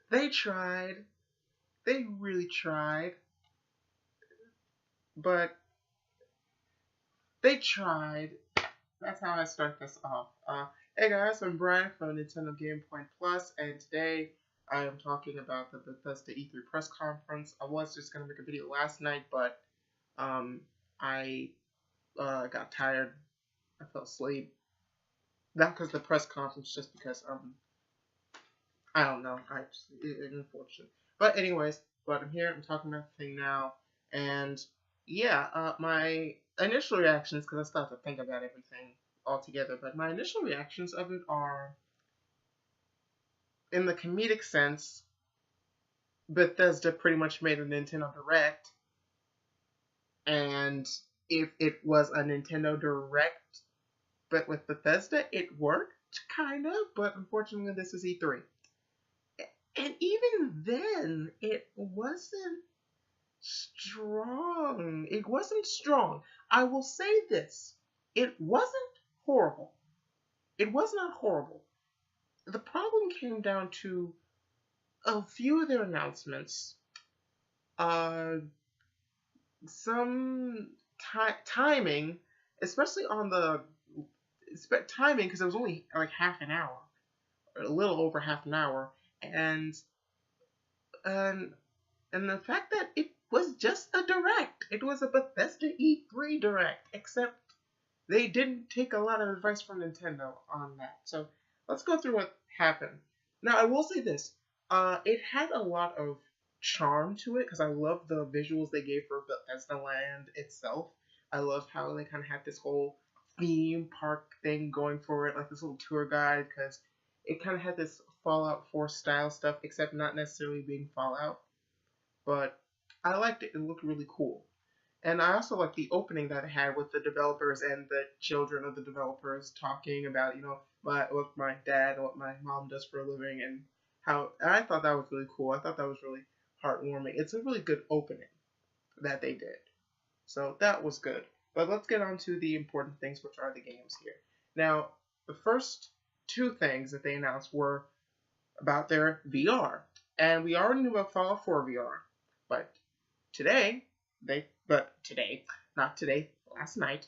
They tried. They really tried. But they tried. That's how I start this off. Hey guys, I'm Brian from Nintendo Game Point Plus, and today I am talking about the Bethesda E3 press conference. I was just gonna make a video last night, but um, I got tired. I fell asleep. Not because the press conference, just because I don't know. It's unfortunate. But anyways, but I'm here. I'm talking about the thing now, and yeah, my initial reactions, because I still have to think about everything all together. But my initial reactions of it are, in the comedic sense, Bethesda pretty much made a Nintendo Direct, and if it was a Nintendo Direct but with Bethesda, it worked kind of. But unfortunately, this is E3. And even then, it wasn't strong. It wasn't strong. I will say this. It wasn't horrible. It was not horrible. The problem came down to a few of their announcements. Uh, some timing, especially on the timing, because it was only like half an hour, or a little over half an hour, and and and the fact that it was just a direct. It was a Bethesda E3 direct, except they didn't take a lot of advice from Nintendo on that. So let's go through what happened. Now I will say this: it had a lot of charm to it because I love the visuals they gave for Bethesda Land itself. I love how they kind of had this whole theme park thing going for it, like this little tour guide, because it kind of had this Fallout 4 style stuff, except not necessarily being Fallout. But I liked it. It looked really cool. And I also liked the opening that it had with the developers and the children of the developers talking about, what my dad and what my mom does for a living, and how I thought that was really cool. I thought that was really heartwarming. It's a really good opening that they did. So that was good. But let's get on to the important things, which are the games here. Now, the first two things that they announced were about their VR. And we already knew about Fallout 4 VR. But today, not today, last night,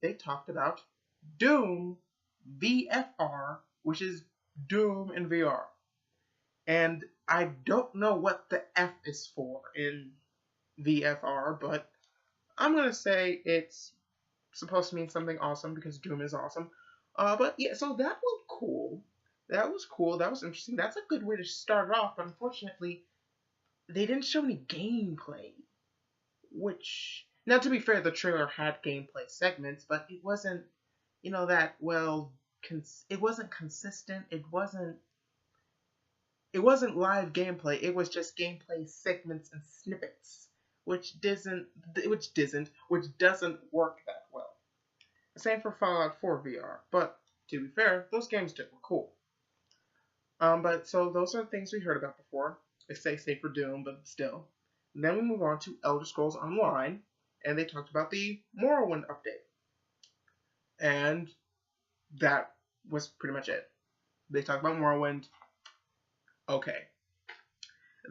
they talked about Doom VFR, which is Doom in VR. And I don't know what the F is for in VFR, but I'm gonna say it's supposed to mean something awesome because Doom is awesome. But yeah, so that was cool. That was cool. That was interesting. That's a good way to start off, but unfortunately, they didn't show any gameplay. Which, now to be fair, the trailer had gameplay segments, but it wasn't, that well. It wasn't consistent. It wasn't live gameplay. It was just gameplay segments and snippets, which doesn't work that well. Same for Fallout 4 VR, but to be fair, those games were cool. But so those are things we heard about before. It's safe for Doom, but still. And then we move on to Elder Scrolls Online, and they talked about the Morrowind update. And that was pretty much it. They talked about Morrowind. Okay.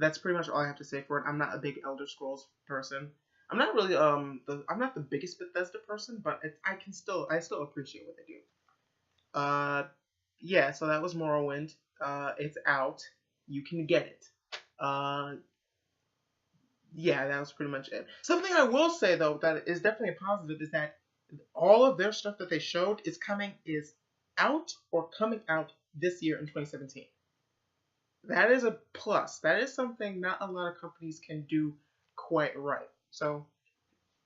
That's pretty much all I have to say for it. I'm not a big Elder Scrolls person. I'm not really I'm not the biggest Bethesda person, but I still appreciate what they do. Yeah, so that was Morrowind. It's out. You can get it. Yeah, that was pretty much it. Something I will say though that is definitely a positive is that all of their stuff that they showed is out or coming out this year in 2017. That is a plus. That is something not a lot of companies can do quite right. So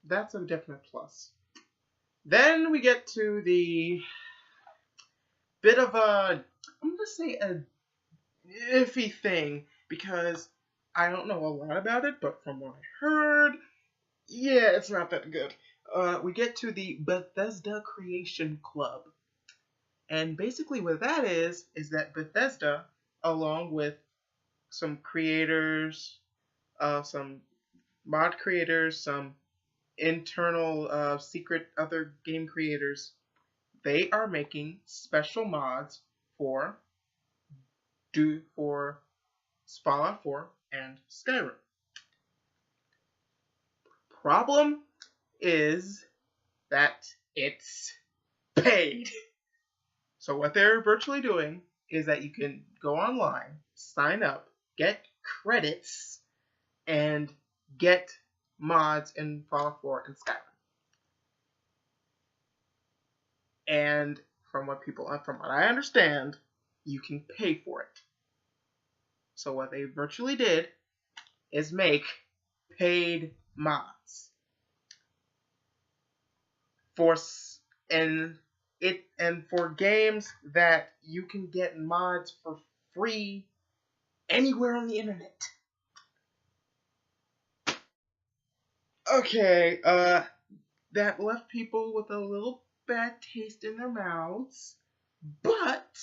that's a definite plus. Then we get to the bit of I'm going to say a iffy thing because I don't know a lot about it, but from what I heard, yeah, it's not that good. We get to the Bethesda Creation Club. And basically what that is that Bethesda, along with some creators, some mod creators, some internal secret other game creators, they are making special mods for Fallout 4, and Skyrim. Problem is that it's paid. So what they're virtually doing is that you can go online, sign up, get credits, and get mods in Fallout 4 and Skyrim. And from what I understand, you can pay for it. So what they virtually did is make paid mods for for games that you can get mods for free anywhere on the internet. Okay, that left people with a little bad taste in their mouths, but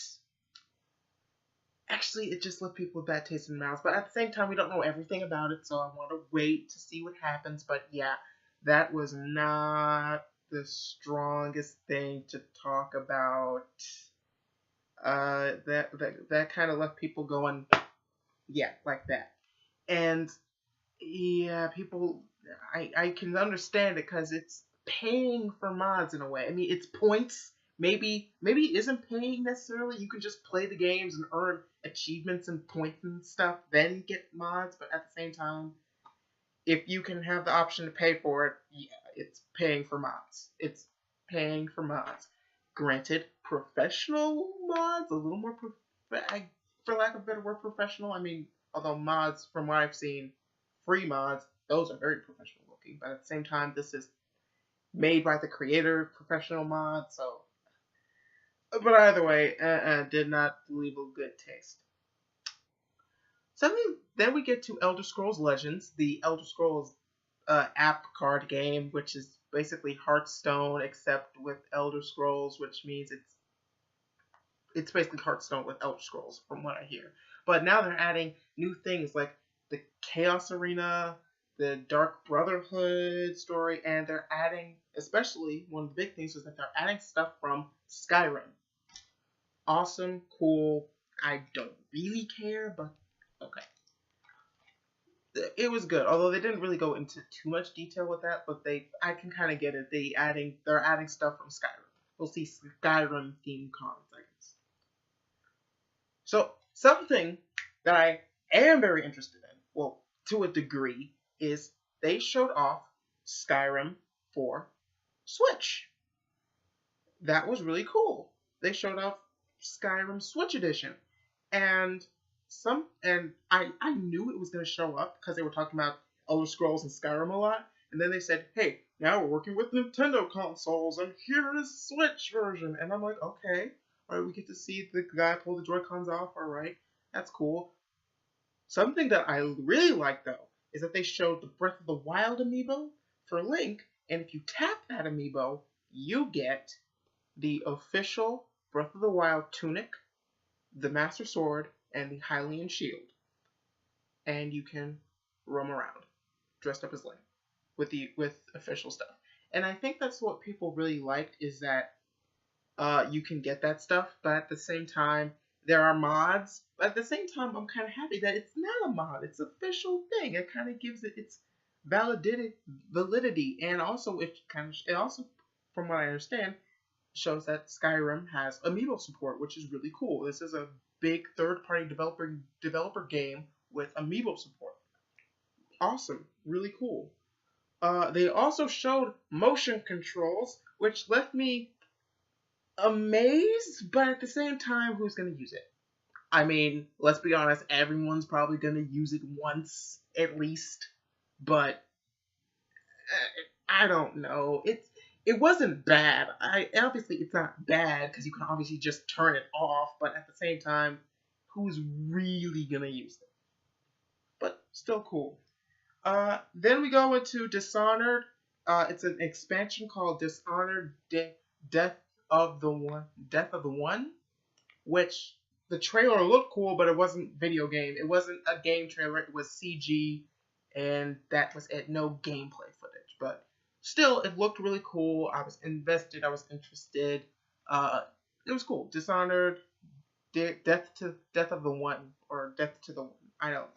actually it just left people with bad taste in their mouths. But at the same time, we don't know everything about it, so I want to wait to see what happens. But yeah, that was not the strongest thing to talk about. That kind of left people going, yeah, like that. And yeah, people, I can understand it because it's paying for mods in a way. I mean, it's points. Maybe it isn't paying necessarily. You can just play the games and earn achievements and points and stuff, then get mods. But at the same time, if you can have the option to pay for it, yeah, it's paying for mods. It's paying for mods. Granted, professional mods, a little more, for lack of a better word, professional. I mean, although mods, from what I've seen, free mods, those are very professional looking. But at the same time, this is made by the creator, professional mod, so. But either way, did not leave a good taste. Then we get to Elder Scrolls Legends, the Elder Scrolls app card game, which is basically Hearthstone except with Elder Scrolls, which means it's basically Hearthstone with Elder Scrolls, from what I hear. But now they're adding new things like the Chaos Arena, the Dark Brotherhood story, and they're adding, especially one of the big things is that they're adding stuff from Skyrim. Awesome, cool. I don't really care, but okay. It was good, although they didn't really go into too much detail with that, but I can kind of get it. They're adding stuff from Skyrim. We'll see Skyrim themed cons, I guess. So something that I am very interested in, well, to a degree, is they showed off Skyrim for Switch. That was really cool. They showed off Skyrim Switch Edition, and I knew it was going to show up because they were talking about Elder Scrolls and Skyrim a lot, and then they said, hey, now we're working with Nintendo consoles, and here is Switch version, and I'm like, okay, alright, we get to see the guy pull the Joy-Cons off, alright, that's cool. Something that I really like, though, is that they showed the Breath of the Wild amiibo for Link, and if you tap that amiibo, you get the official Breath of the Wild tunic, the Master Sword, and the Hylian shield. And you can roam around dressed up as Link with official stuff. And I think that's what people really liked, is that you can get that stuff, but at the same time, there are mods. But at the same time, I'm kind of happy that it's not a mod. It's an official thing. It kind of gives it its validity, and also it also, from what I understand, shows that Skyrim has amiibo support, which is really cool. This is a big third-party developer game with amiibo support. Awesome, really cool. They also showed motion controls, which left me amazed, but at the same time, who's going to use it? I mean, let's be honest, everyone's probably going to use it once, at least, but I don't know. It wasn't bad. Obviously, it's not bad, because you can obviously just turn it off, but at the same time, who's really going to use it? But still cool. Then we go into Dishonored. It's an expansion called Dishonored Death of the One, which the trailer looked cool, but it wasn't video game. It wasn't a game trailer. It was CG, and that was it. No gameplay footage, but still, it looked really cool. I was invested. I was interested. It was cool. Dishonored, Death of the One, or Death to the One. I don't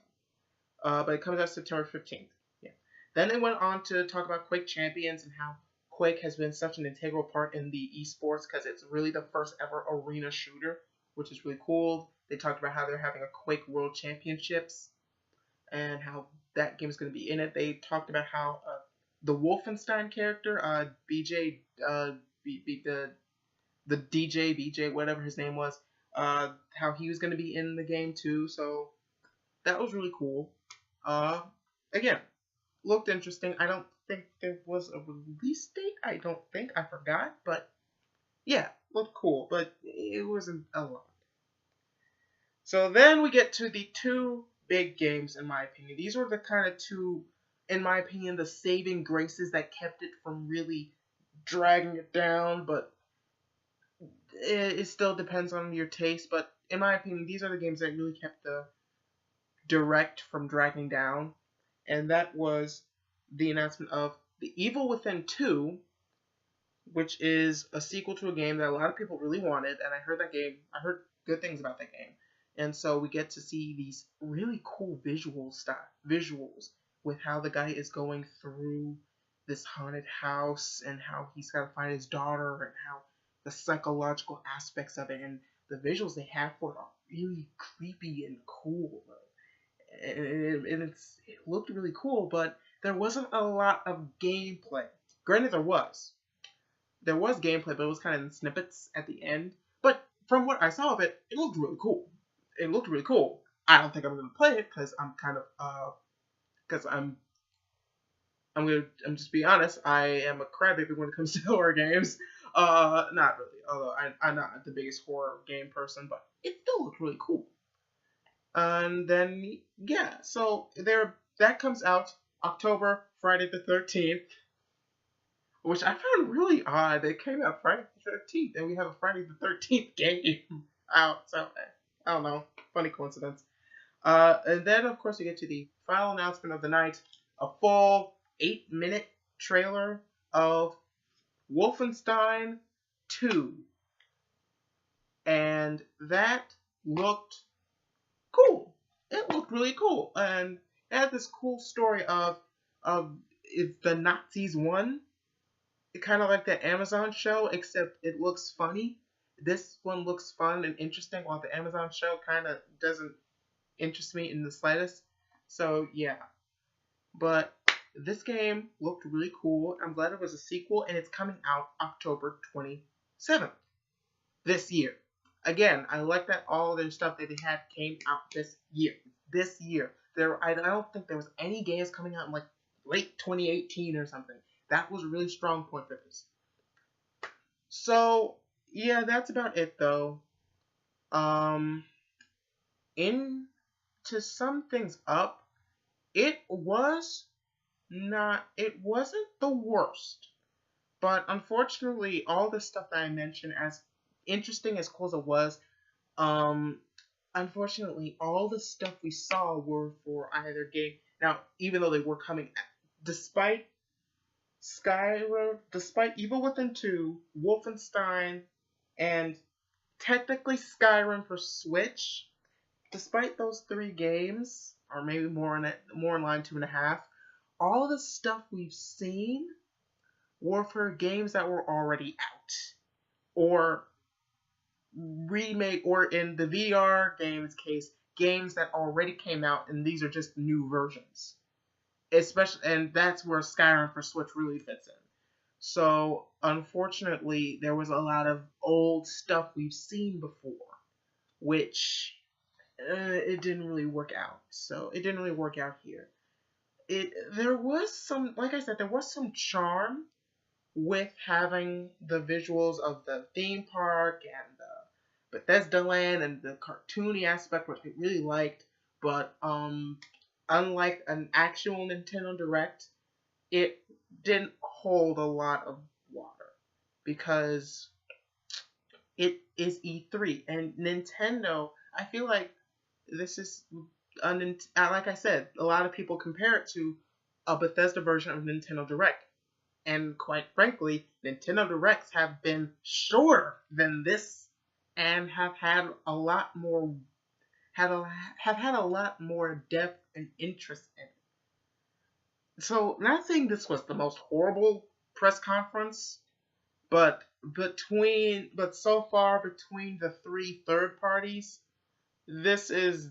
know. But it comes out September 15th. Yeah. Then they went on to talk about Quake Champions and how Quake has been such an integral part in the esports because it's really the first ever arena shooter, which is really cool. They talked about how they're having a Quake World Championships and how that game is going to be in it. They talked about how the Wolfenstein character, BJ, the DJ, BJ, whatever his name was, how he was going to be in the game too. So that was really cool. Again, looked interesting. I don't think there was a release date. I don't think. I forgot. But yeah, looked cool. But it wasn't a lot. So then we get to the two big games, in my opinion. These were the kind of two, in my opinion, the saving graces that kept it from really dragging it down. But it still depends on your taste. But in my opinion, these are the games that really kept the Direct from dragging down. And that was the announcement of The Evil Within 2, which is a sequel to a game that a lot of people really wanted, and I heard good things about that game. And so we get to see these really cool visuals with how the guy is going through this haunted house and how he's got to find his daughter and how the psychological aspects of it and the visuals they have for it are really creepy and cool. And it looked really cool, but there wasn't a lot of gameplay. Granted, there was gameplay, but it was kind of in snippets at the end. But from what I saw of it, it looked really cool. I don't think I'm gonna play it because I'm kind of I'm just be honest. I am a crybaby when it comes to horror games. Not really, although I'm not the biggest horror game person, but it still looked really cool. And then, yeah, so that comes out October, Friday the 13th, which I found really odd. It came out Friday the 13th, and we have a Friday the 13th game out, so I don't know, funny coincidence. And then, of course, we get to the final announcement of the night, a full 8-minute trailer of Wolfenstein 2. And that looked cool. It looked really cool, and it had this cool story of if the Nazis won. It kind of like the Amazon show, except it looks funny. This one looks fun and interesting, while the Amazon show kind of doesn't interest me in the slightest. So yeah, but this game looked really cool. I'm glad it was a sequel, and it's coming out October 27th this year. Again, I like that all their stuff that they had came out this year. I don't think there was any games coming out in like late 2018 or something. That was a really strong point for this. So yeah, that's about it though. In to sum things up, it wasn't the worst. But unfortunately, all the stuff that I mentioned, as interesting as cool as it was, unfortunately, all the stuff we saw were for either game. Now, even though they were coming, despite Skyrim, despite Evil Within 2, Wolfenstein, and technically Skyrim for Switch, despite those 3 games, or maybe more in line 2.5, all the stuff we've seen were for games that were already out, or remake, or in the VR games case, games that already came out, and these are just new versions. Especially, and that's where Skyrim for Switch really fits in. So, unfortunately, there was a lot of old stuff we've seen before, which it didn't really work out. So, it didn't really work out here. There was some, like I said, there was some charm with having the visuals of the theme park and the Bethesda land and the cartoony aspect, which I really liked. But unlike an actual Nintendo Direct, it didn't hold a lot of water because it is E3 and Nintendo. I feel like this is like I said, a lot of people compare it to a Bethesda version of Nintendo Direct. And quite frankly, Nintendo Directs have been shorter than this and have had a lot more, have had a lot more depth and interest in it. So, not saying this was the most horrible press conference, but so far between the three third parties, this is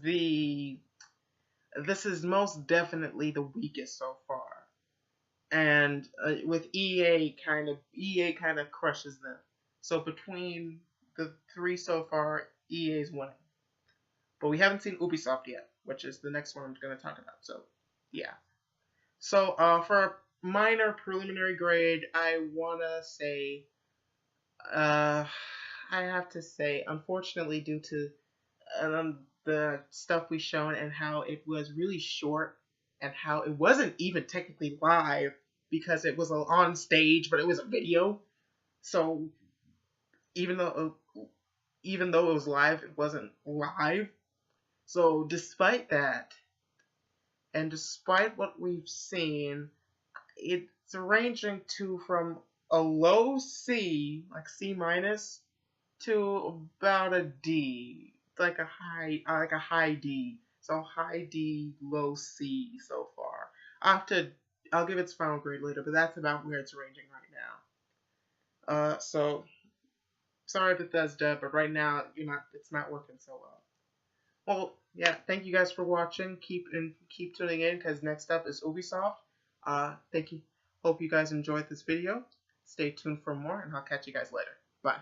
most definitely the weakest so far. And with EA kind of crushes them. So between the three so far, EA's winning. But we haven't seen Ubisoft yet, which is the next one I'm going to talk about. So yeah. So for a minor preliminary grade, I wanna say, I have to say, unfortunately, due to the stuff we shown and how it was really short and how it wasn't even technically live because it was on stage, but it was a video. So even though even though it was live, it wasn't live. So despite that, and despite what we've seen, it's ranging from a low C, like C minus, to about a D, like a high D. So high D, low C so far. I'll give its final grade later, but that's about where it's ranging right now. So sorry Bethesda, but right now it's not working so well. Well, yeah, thank you guys for watching. Keep tuning in because next up is Ubisoft. Thank you. Hope you guys enjoyed this video. Stay tuned for more, and I'll catch you guys later. Bye.